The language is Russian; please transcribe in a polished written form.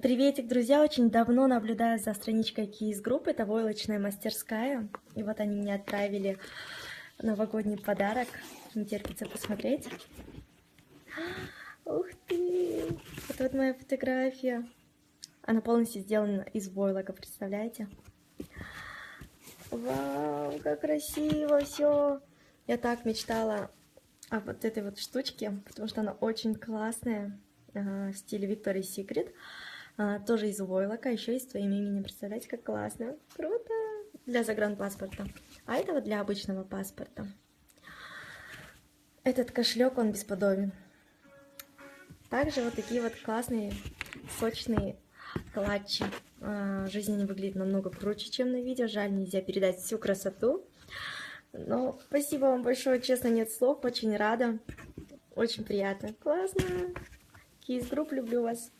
Приветик, друзья! Очень давно наблюдаю за страничкой Кейс Групп. Это войлочная мастерская. И вот они мне отправили новогодний подарок. Не терпится посмотреть. Ух ты! Это вот моя фотография. Она полностью сделана из войлока, представляете? Вау, как красиво все! Я так мечтала о вот этой вот штучке, потому что она очень классная, в стиле Victoria's Secret. Тоже из войлока, еще и с твоим именем. Представляете, как классно. Круто. Для загранпаспорта. А это вот для обычного паспорта. Этот кошелек, он бесподобен. Также вот такие вот классные, сочные клатчи. Жизнь не выглядит намного круче, чем на видео. Жаль, нельзя передать всю красоту. Но спасибо вам большое, честно, нет слов. Очень рада. Очень приятно. Классно. Кейс Групп, люблю вас.